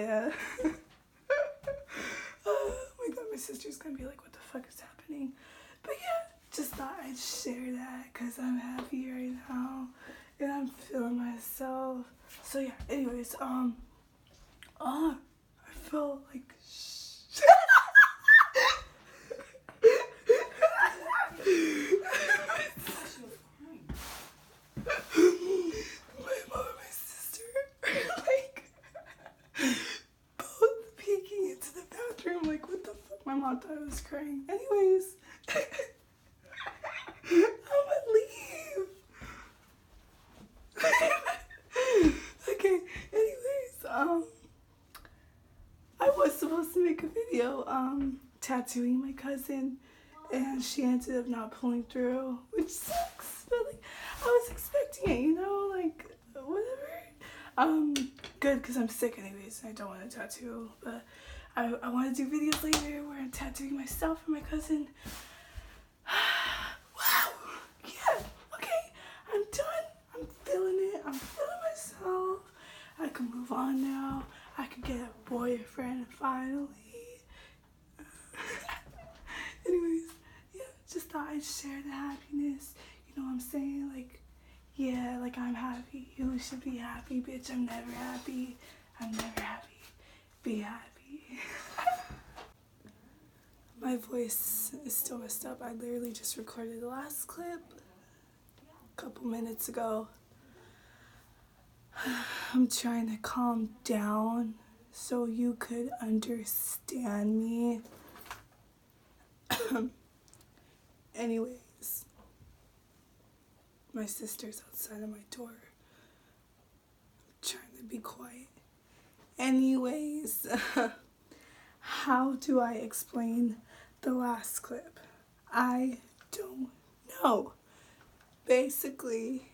yeah. Oh my god, my sister's gonna be like, what the fuck is happening? But yeah, just thought I'd share that because I'm happy right now and I'm feeling myself. So yeah, anyways, I felt like my mom and my sister are like both peeking into the bathroom like, what the fuck? My mom thought I was crying. Anyways, I'm gonna leave. Okay, anyways, I was supposed to make a video, tattooing my cousin, and she ended up not pulling through, which sucks, but like, I was expecting it, you know, like, whatever. Good, because I'm sick anyways, and I don't want to tattoo, but I want to do videos later where I'm tattooing myself and my cousin. Wow, yeah, okay, I'm done, I'm feeling it, I'm feeling myself, I can move on now, I can get a boyfriend finally. Anyways, yeah, just thought I'd share the happiness, you know what I'm saying, like, yeah, like, I'm happy, you should be happy, bitch, I'm never happy, be happy. My voice is still messed up. I literally just recorded the last clip a couple minutes ago. I'm trying to calm down so you could understand me. Anyways, my sister's outside of my door. I'm trying to be quiet. Anyways, how do I explain the last clip? I don't know. Basically,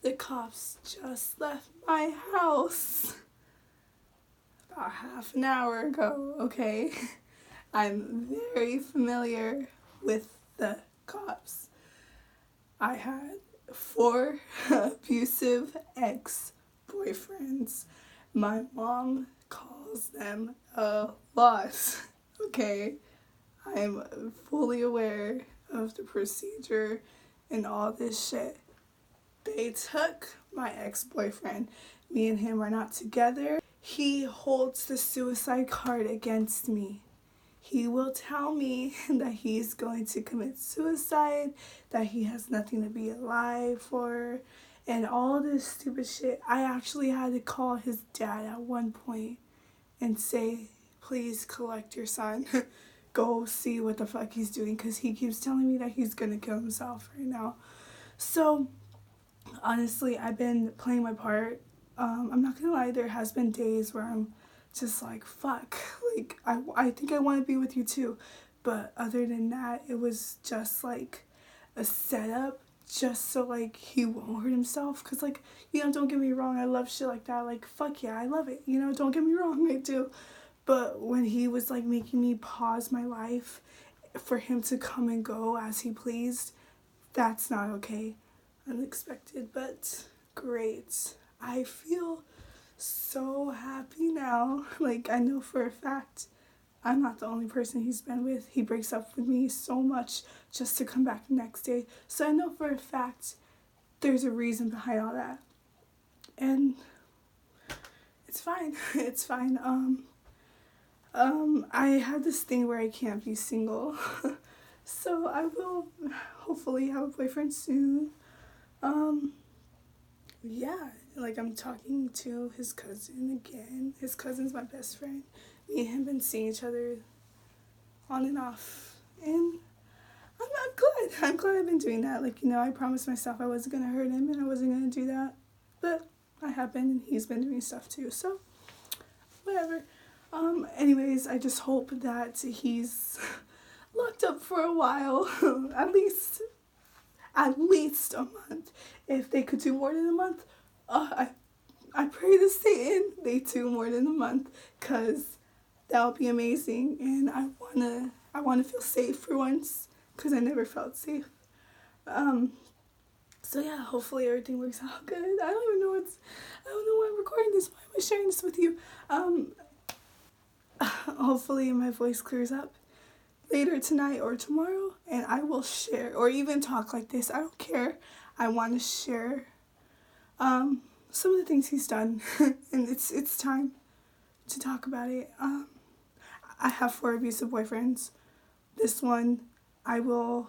the cops just left my house about half an hour ago, okay? I'm very familiar with the cops. I had 4 abusive ex-boyfriends. My mom calls them a lot, okay? I'm fully aware of the procedure and all this shit. They took my ex-boyfriend. Me and him are not together. He holds the suicide card against me. He will tell me that he's going to commit suicide, that he has nothing to be alive for, and all this stupid shit. I actually had to call his dad at one point and say, please collect your son. Go see what the fuck he's doing, because he keeps telling me that he's gonna kill himself right now. So, honestly, I've been playing my part. I'm not gonna lie, there has been days where I'm just like, fuck, like, I think I want to be with you too. But other than that, it was just like a setup just so like he won't hurt himself. Because like, you know, don't get me wrong, I love shit like that. Like, fuck yeah, I love it, you know, don't get me wrong, I do. But when he was like making me pause my life for him to come and go as he pleased, that's not okay. Unexpected, but great. I feel so happy now. Like, I know for a fact I'm not the only person he's been with. He breaks up with me so much just to come back the next day. So I know for a fact there's a reason behind all that. And it's fine. It's fine. I have this thing where I can't be single. So I will hopefully have a boyfriend soon. Yeah, like, I'm talking to his cousin again. His cousin's my best friend. Me and him been seeing each other on and off. And I'm glad. I'm glad I've been doing that. Like, you know, I promised myself I wasn't going to hurt him and I wasn't going to do that. But I have been, and he's been doing stuff too. So, whatever. Anyways, I just hope that he's locked up for a while. At least a month. If they could do more than a month, I pray to Satan they do more than a month, because that would be amazing. And I wanna feel safe for once, because I never felt safe. So yeah, hopefully everything works out good. I don't know why I'm recording this. Why am I sharing this with you? Hopefully my voice clears up later tonight or tomorrow, and I will share or even talk like this. I don't care. I want to share some of the things he's done, and it's time to talk about it. I have 4 abusive boyfriends. This one, I will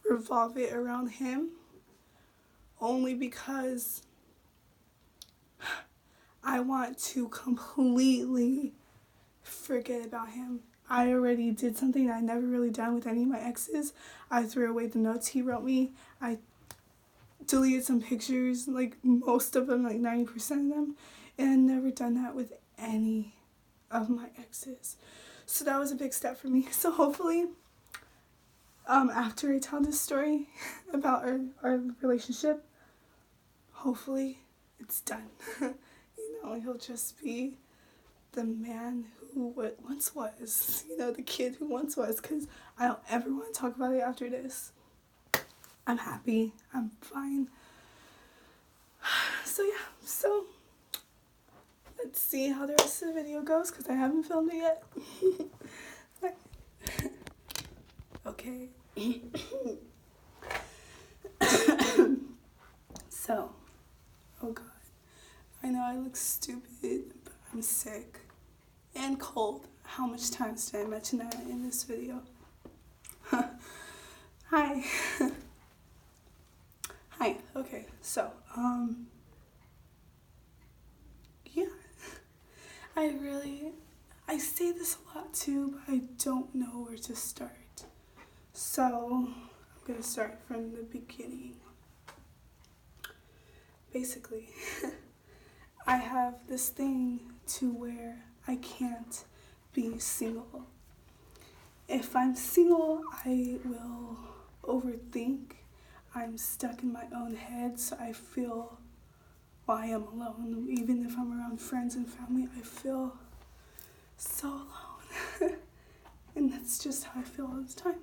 revolve it around him only because I want to completely forget about him. I already did something that I never really done with any of my exes. I threw away the notes he wrote me. I deleted some pictures, like most of them, like 90% of them, and I've never done that with any of my exes. So that was a big step for me. So hopefully, after I tell this story about our relationship, hopefully it's done. He'll just be the man who once was, the kid who once was, because I don't ever want to talk about it after this. I'm happy. I'm fine. So yeah, let's see how the rest of the video goes, because I haven't filmed it yet. Okay. So, oh God, I know I look stupid, but I'm sick and cold. How much times did I mention that in this video? Hi. Hi. Okay, so, yeah. I say this a lot too, but I don't know where to start. So, I'm gonna start from the beginning. Basically, I have this thing to where I can't be single. If I'm single, I will overthink. I'm stuck in my own head, so I feel, I am alone. Even if I'm around friends and family, I feel so alone. And that's just how I feel all the time.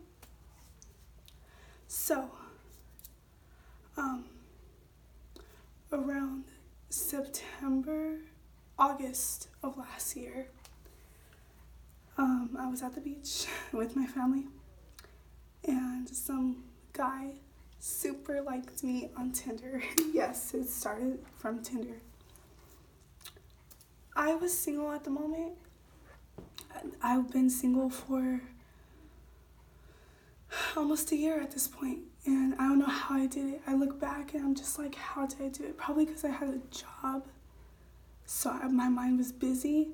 So, around August of last year, I was at the beach with my family, and some guy super liked me on Tinder. Yes, it started from Tinder. I was single at the moment. I've been single for almost a year at this point, and I don't know how I did it. I look back and I'm just like, how did I do it? Probably because I had a job, so my mind was busy.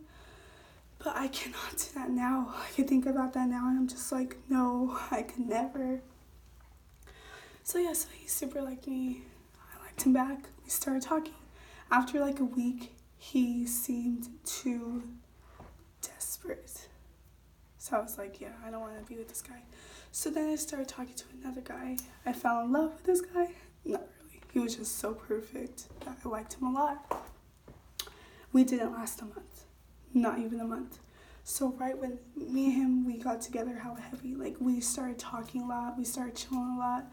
But I cannot do that now. I can think about that now and I'm just like, no, I could never. So yeah, so he super liked me. I liked him back. We started talking. After like a week, he seemed too desperate. So I was like, yeah, I don't want to be with this guy. So then I started talking to another guy. I fell in love with this guy. Not really. He was just so perfect that I liked him a lot. We didn't last a month. Not even a month. So right when me and him, we got together hella heavy. Like, we started talking a lot. We started chilling a lot.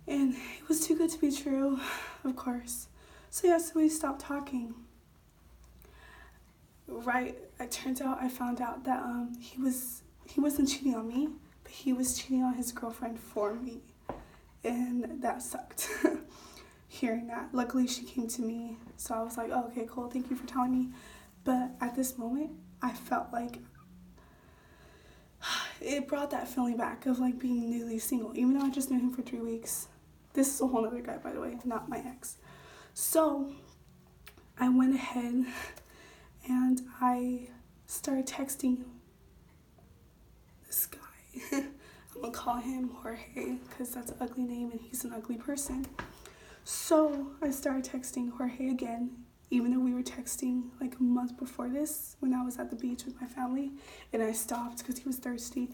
And it was too good to be true, of course. So yeah, so we stopped talking. Right, it turns out I found out that he wasn't cheating on me, but he was cheating on his girlfriend for me. And that sucked. Hearing that. Luckily she came to me, so I was like, oh, okay, cool, thank you for telling me. But at this moment, I felt like it brought that feeling back of like being newly single, even though I just knew him for 3 weeks. This is a whole other guy, by the way, not my ex. So I went ahead and I started texting this guy. I'm gonna call him Jorge because that's an ugly name and he's an ugly person. So I started texting Jorge again, even though we were texting like a month before this when I was at the beach with my family, and I stopped because he was thirsty.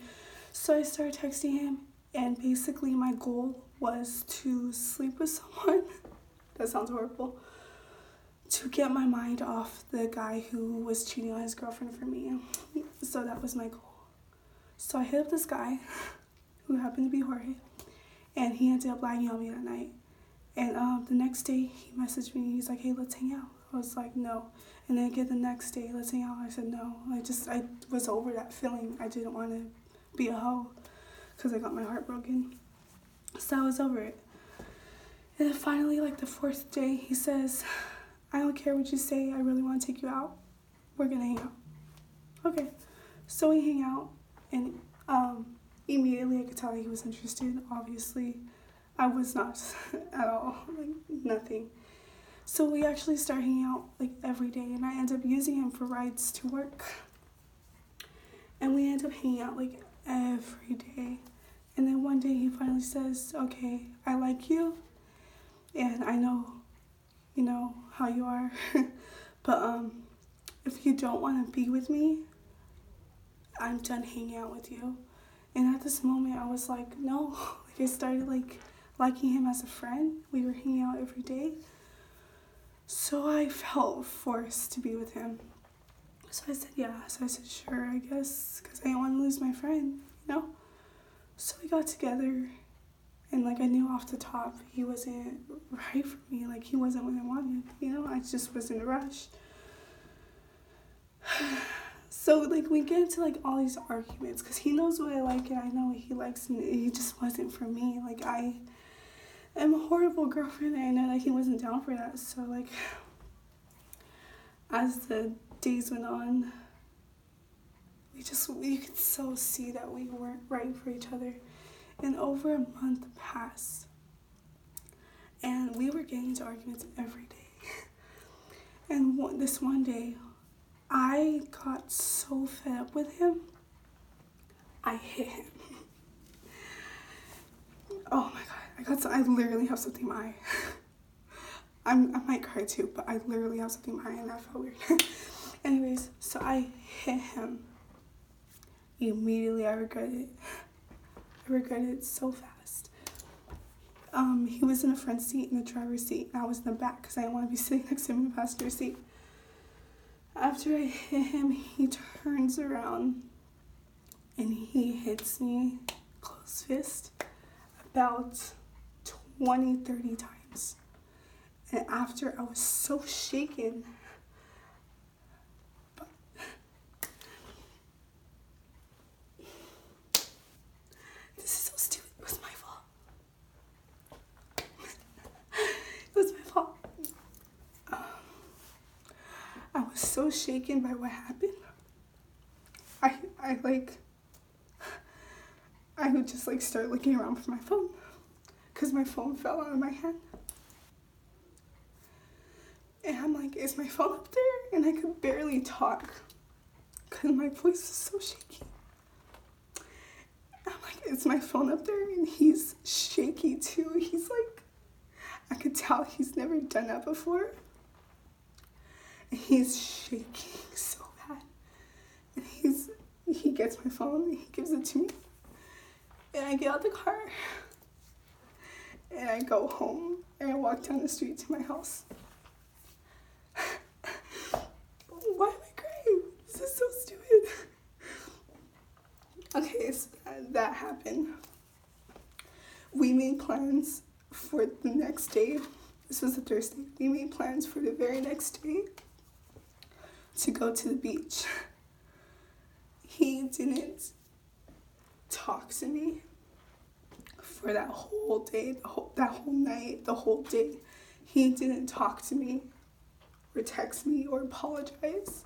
So I started texting him, and basically my goal was to sleep with someone. That sounds horrible. To get my mind off the guy who was cheating on his girlfriend for me. So that was my goal. So I hit up this guy who happened to be Jorge, And he ended up lying on me that night. And the next day, he messaged me. He's like, hey, let's hang out. I was like, no. And then again the next day, let's hang out. I said, no. I was over that feeling. I didn't want to be a hoe because I got my heart broken. So I was over it. And then finally, like the fourth day, he says, I don't care what you say. I really want to take you out. We're going to hang out. Okay. So we hang out. And immediately I could tell he was interested. Obviously, I was not at all. Like, nothing. So we actually start hanging out like every day. And I end up using him for rides to work. And we end up hanging out like every day. And then one day he finally says, okay, I like you. And I know, you know, how you are. But if you don't want to be with me, I'm done hanging out with you. And at this moment, I was like, no. Like, I started like liking him as a friend. We were hanging out every day. So I felt forced to be with him. So I said, yeah. So I said, sure, I guess, because I didn't want to lose my friend, you know? So we got together, and, like, I knew off the top he wasn't right for me. Like, he wasn't what I wanted, you know? I just was in a rush. So, like, we get into, like, all these arguments, because he knows what I like, and I know what he likes, and he just wasn't for me. Like, I am a horrible girlfriend, and I know that he wasn't down for that. So, like, as the days went on, you could so see that we weren't right for each other. And over a month passed, and we were getting into arguments every day. And this one day, I got so fed up with him, I hit him. Oh my God, I literally have something in my eye. I might cry too, but I literally have something in my eye, and that felt weird. Anyways, so I hit him. Immediately, I regretted it. I regretted it so fast. He was in the front seat, in the driver's seat, and I was in the back because I didn't want to be sitting next to him in the passenger seat. After I hit him, he turns around and he hits me close fist about 20, 30 times. And after, I was so shaken. This is so stupid. It was my fault. It was my fault. I was so shaken by what happened. I would just like start looking around for my phone because my phone fell out of my hand. And I'm like, is my phone up there? And I could barely talk because my voice was so shaky. I'm like, is my phone up there? And he's shaky too. He's like, I could tell he's never done that before. And he's shaking so bad. And he gets my phone and he gives it to me. And I get out the car. And I go home and I walk down the street to my house. Why am I crying? This is so stupid. Okay, so that happened. We made plans for the next day. This was a Thursday. We made plans for the very next day to go to the beach. He didn't talk to me for that whole day, that whole night, the whole day. He didn't talk to me or text me or apologize.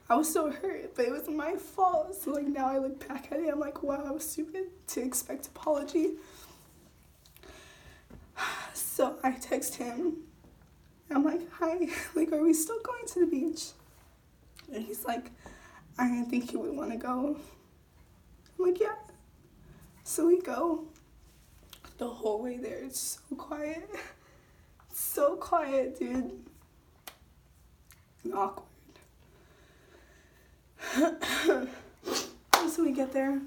I was so hurt, but it was my fault. So like now I look back at it, I'm like, wow, I was stupid to expect apology. So I text him. I'm like, hi, like, are we still going to the beach? And he's like, I didn't think you would want to go. I'm like, yeah. So we go. The whole way there, it's so quiet. So quiet, dude. And awkward. So we get there,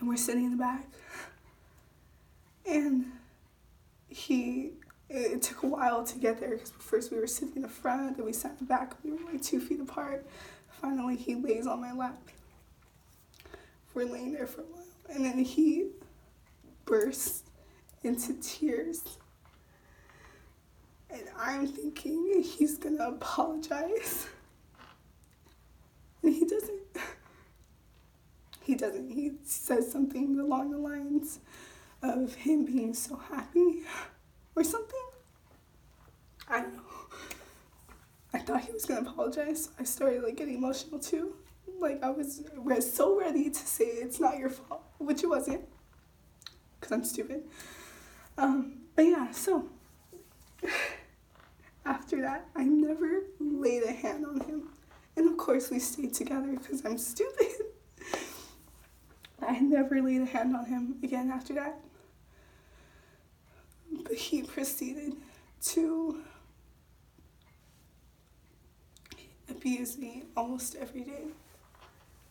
and we're sitting in the back. And it took a while to get there, because first we were sitting in the front, then we sat in the back, we were like 2 feet apart. Finally, he lays on my lap. We're laying there for a while, and then he burst into tears. And I'm thinking he's gonna apologize. And he doesn't. He doesn't. He says something along the lines of him being so happy or something. I don't know. I thought he was gonna apologize. So I started like getting emotional too. Like I was so ready to say it's not your fault, which it wasn't, because I'm stupid. But yeah, so after that, I never laid a hand on him. And of course we stayed together because I'm stupid. I never laid a hand on him again after that. But he proceeded to abuse me almost every day.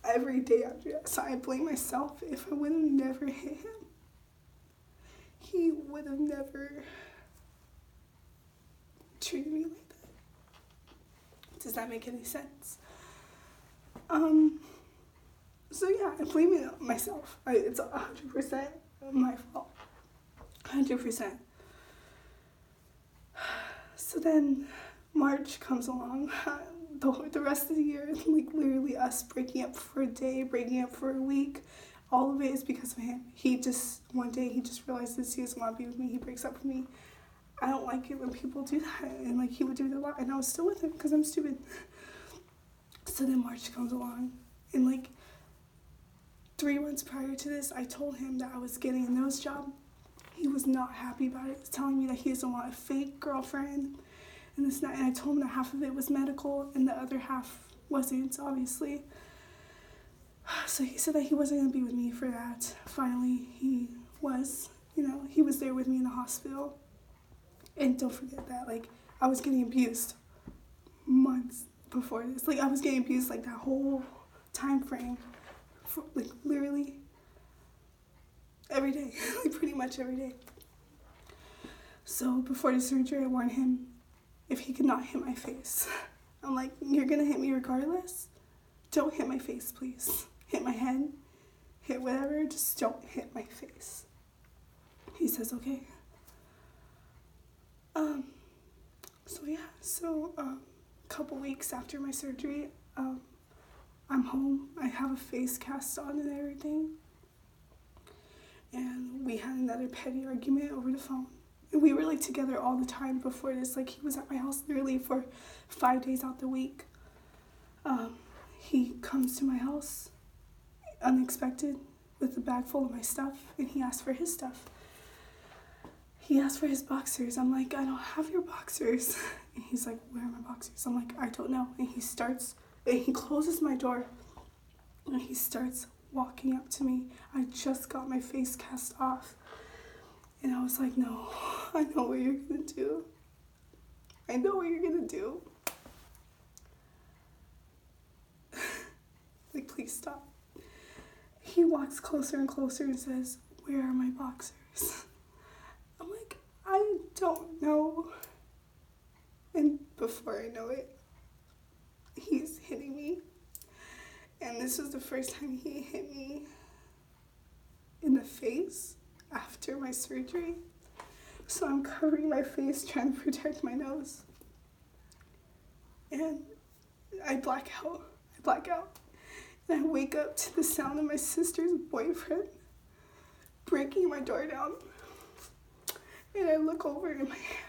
Every day after that. So I blame myself. If I would have never hit him, he would have never treated me like that. Does that make any sense? So yeah, I blame it on myself. It's 100% my fault. 100%. So then March comes along. The rest of the year, like literally us breaking up for a day, breaking up for a week. All of it is because of him. One day he just realizes he doesn't want to be with me. He breaks up with me. I don't like it when people do that. And like he would do it a lot. And I was still with him because I'm stupid. So then March comes along. And like 3 months prior to this, I told him that I was getting a nose job. He was not happy about it. He was telling me that he doesn't want a fake girlfriend. And this and that. And I told him that half of it was medical and the other half wasn't, obviously. So he said that he wasn't going to be with me for that. Finally, he was. He was there with me in the hospital. And don't forget that, like, I was getting abused months before this. Like, I was getting abused, like, that whole time frame. For, like, literally every day. Like, pretty much every day. So before the surgery, I warned him if he could not hit my face. I'm like, you're going to hit me regardless? Don't hit my face, please. Hit my head. Hit whatever. Just don't hit my face. He says, okay. So a couple weeks after my surgery, I'm home. I have a face cast on and everything. And we had another petty argument over the phone. And we were like together all the time before this. Like he was at my house literally for 5 days out the week. He comes to my house unexpected with a bag full of my stuff, and he asked for his stuff. He asked for his boxers. I'm like, I don't have your boxers. And he's like, where are my boxers? I'm like, I don't know. And he closes my door, and he starts walking up to me. I just got my face cast off. And I was like, no, I know what you're gonna do. I know what you're gonna do. Like, please stop. He walks closer and closer and says, where are my boxers? I'm like, I don't know. And before I know it, he's hitting me. And this was the first time he hit me in the face after my surgery. So I'm covering my face, trying to protect my nose. And I black out. And I wake up to the sound of my sister's boyfriend breaking my door down. And I look over in my hand.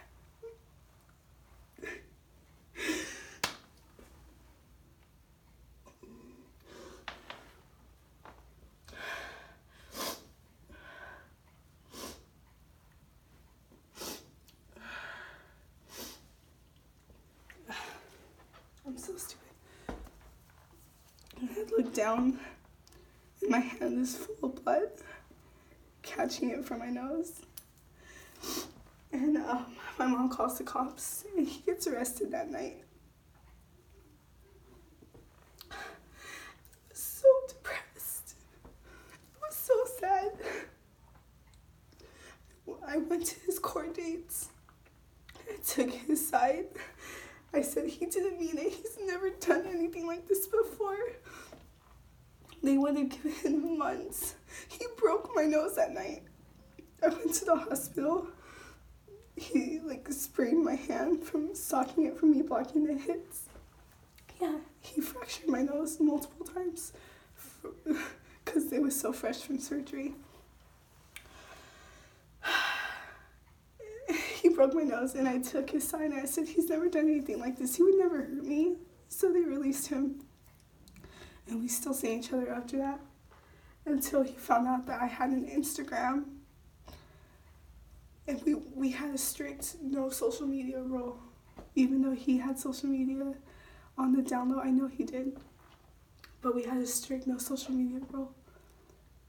I'm so stupid. And I look down, and my hand is full of blood, catching it from my nose. And my mom calls the cops, and he gets arrested that night. I was so depressed. I was so sad. I went to his court dates. I took his side. I said he didn't mean it. He's never done anything like this before. They would have given him months. He broke my nose that night. I went to the hospital. He like sprained my hand from stocking it from me blocking the hits. Yeah, he fractured my nose multiple times because it was so fresh from surgery. He broke my nose and I took his side and I said he's never done anything like this. He would never hurt me. So they released him. And we still see each other after that until he found out that I had an Instagram. And we had a strict no social media rule. Even though he had social media on the down low, I know he did. But we had a strict no social media rule.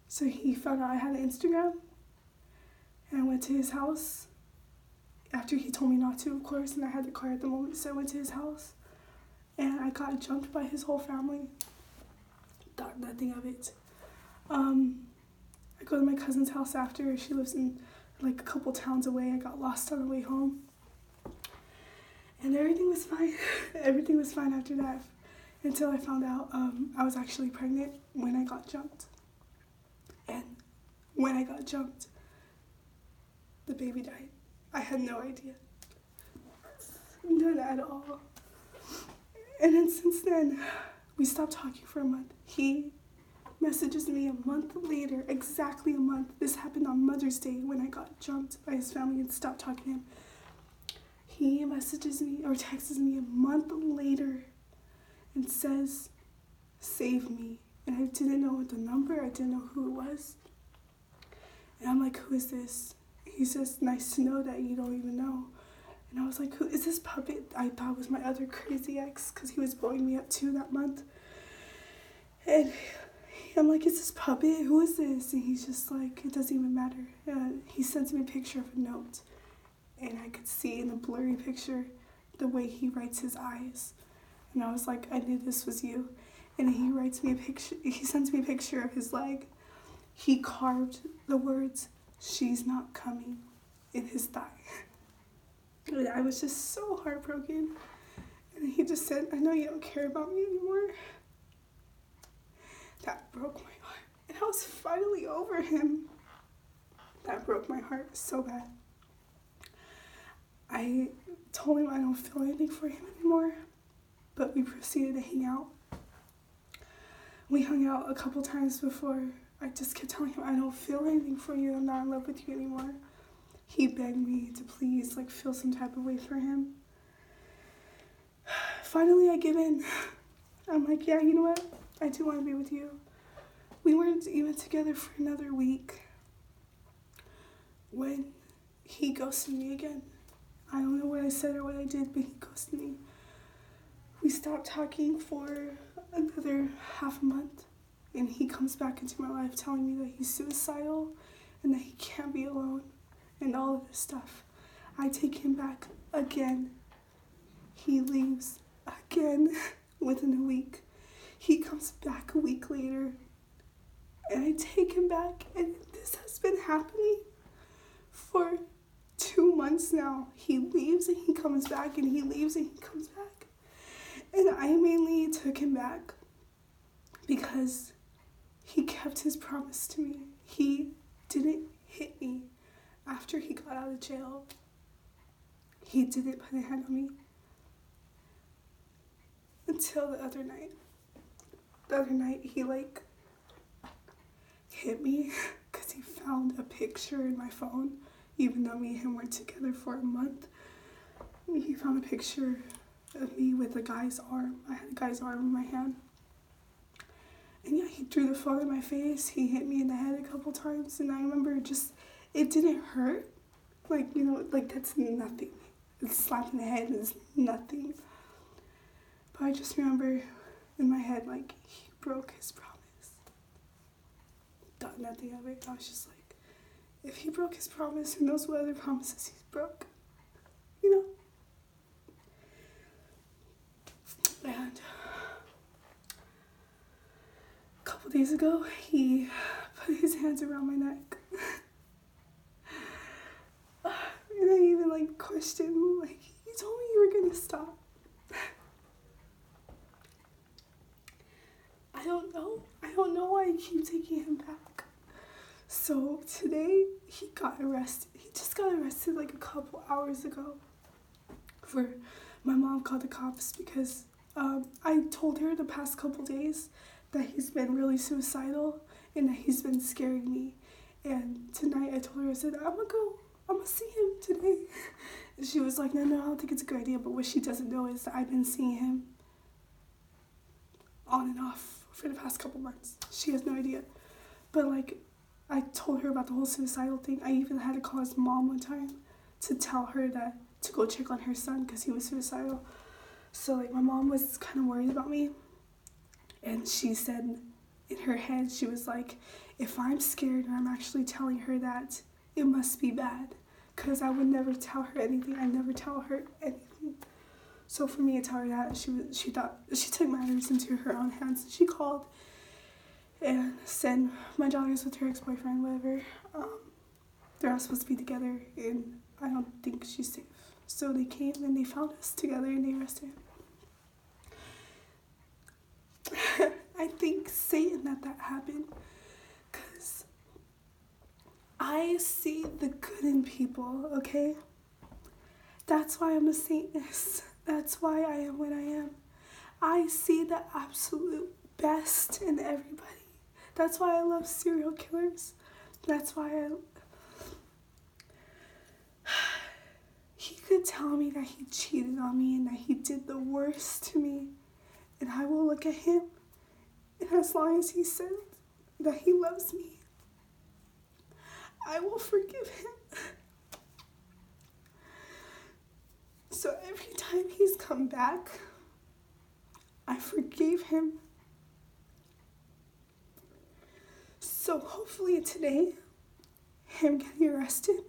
So he found out I had an Instagram. And I went to his house. After he told me not to, of course, and I had the car at the moment, so I went to his house. And I got jumped by his whole family. Thought nothing of it. I go to my cousin's house after. She lives in like a couple towns away. I got lost on the way home. And everything was fine. Everything was fine after that. Until I found out I was actually pregnant when I got jumped. And when I got jumped, the baby died. I had no idea. None at all. And then since then, we stopped talking for a month. He messages me a month later, exactly a month. This happened on Mother's Day when I got jumped by his family and stopped talking to him. He messages me or texts me a month later and says, "Save me." And I didn't know the number. I didn't know who it was. And I'm like, "Who is this?" He says, "Nice to know that you don't even know." And I was like, "Who is this puppet?" I thought it was my other crazy ex because he was blowing me up too that month. And I'm like, "Is this puppet? Who is this?" And he's just like, "It doesn't even matter." He sends me a picture of a note. And I could see in the blurry picture the way he writes his eyes. And I was like, "I knew this was you." And he writes me a picture. He sends me a picture of his leg. He carved the words, "She's not coming," in his thigh. And I was just so heartbroken. And he just said, "I know you don't care about me anymore." That broke my heart. And I was finally over him. That broke my heart so bad. I told him I don't feel anything for him anymore. But we proceeded to hang out. We hung out a couple times before. I just kept telling him, "I don't feel anything for you. I'm not in love with you anymore." He begged me to please, feel some type of way for him. Finally, I give in. I'm like, "Yeah, you know what? I do want to be with you." We weren't even together for another week when he ghosted me again. I don't know what I said or what I did, but he ghosted me. We stopped talking for another half a month. And he comes back into my life telling me that he's suicidal and that he can't be alone and all of this stuff. I take him back again. He leaves again within a week. He comes back a week later and I take him back, and this has been happening for 2 months now. He leaves and he comes back and he leaves and he comes back. And I mainly took him back because he kept his promise to me. He didn't hit me after he got out of jail. He didn't put a hand on me until the other night. The other night, he hit me because he found a picture in my phone, even though me and him weren't together for a month. He found a picture of me with a guy's arm. I had a guy's arm in my hand. And yeah, he threw the phone in my face. He hit me in the head a couple times. And I remember it didn't hurt. That's nothing. A slap in the head is nothing. But I just remember in my head, he broke his promise. Thought nothing of it. I was just like, if he broke his promise, who knows what other promises he's broke? And a couple days ago, he put his hands around my neck. And I even questioned, you told me you were gonna stop. I don't know why I keep taking him back. So today he got arrested. He just got arrested like a couple hours ago. My mom called the cops because I told her the past couple days that he's been really suicidal and that he's been scaring me. And tonight I told her, I said, I'm gonna see him today. And she was like, no, I don't think it's a good idea. But what she doesn't know is that I've been seeing him on and off for the past couple months. She has no idea. But like, I told her about the whole suicidal thing. I even had to call his mom one time to tell her that to go check on her son because he was suicidal. So like my mom was kind of worried about me, and she said in her head, she was like, if I'm scared and I'm actually telling her that, it must be bad, because I would never tell her anything. I never tell her anything. So for me to tell her that, she took matters into her own hands. She called and said my daughter's with her ex-boyfriend, whatever. They're not supposed to be together, and I don't think she's safe. So they came and they found us together and they arrested him. I thank Satan that happened, because I see the good in people, okay? That's why I'm a Satanist. That's why I am what I am. I see the absolute best in everybody. That's why I love serial killers. That's why he could tell me that he cheated on me and that he did the worst to me, and I will look at him, and as long as he says that he loves me, I will forgive him. So every time he's come back, I forgave him. So hopefully today, him getting arrested,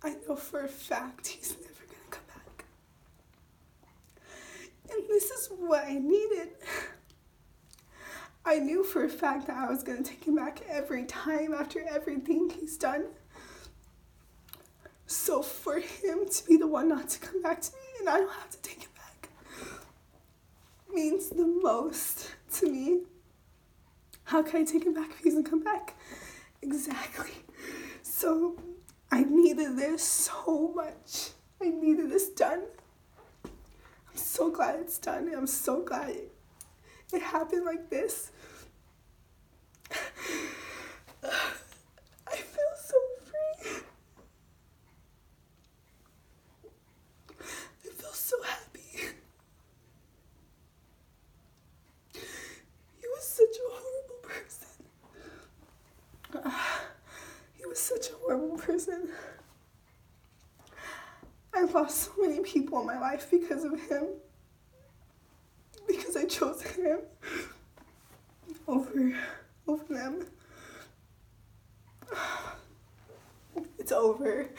I know for a fact he's never gonna come back. And this is what I needed. I knew for a fact that I was gonna take him back every time after everything he's done. So for him to be the one not to come back to me and I don't have to take him back means the most to me. How can I take him back if he doesn't come back? Exactly. So I needed this so much. I needed this done. I'm so glad it's done. I'm so glad it happened like this. I feel so free. I feel so happy. He was such a horrible person. He was such a horrible person. I lost so many people in my life because of him. Because I chose him over them. It's over.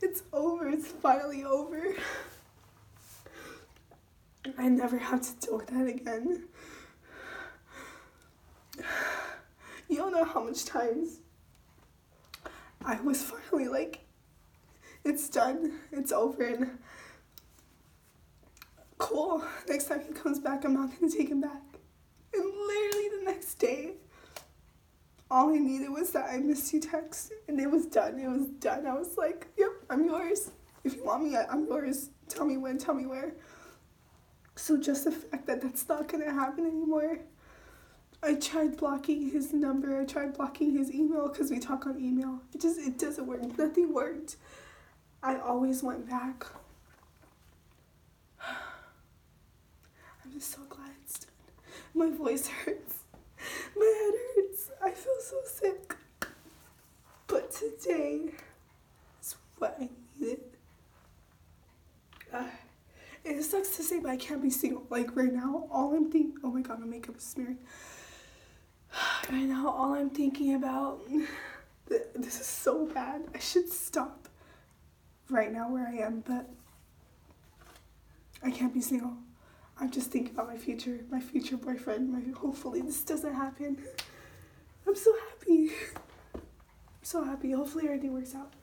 It's over. It's finally over. I never have to deal with that again. You don't know how much times I was finally like, it's done, it's over, and cool, next time he comes back, I'm not gonna take him back. And literally the next day, all I needed was that I missed you text, and it was done. I was like, yep, I'm yours. If you want me, I'm yours. Tell me when, tell me where. So just the fact that that's not gonna happen anymore. I tried blocking his number, I tried blocking his email, because we talk on email. It doesn't work, nothing worked. I always went back. I'm just so glad it's done. My voice hurts. My head hurts. I feel so sick. But today is what I needed. It sucks to say, but I can't be single. Like right now, all I'm thinking, oh my god, my makeup is smearing. Right now, all I'm thinking about, this is so bad. I should stop right now where I am, but I can't be single. I'm just thinking about my future boyfriend. Hopefully this doesn't happen. I'm so happy. I'm so happy. Hopefully everything works out.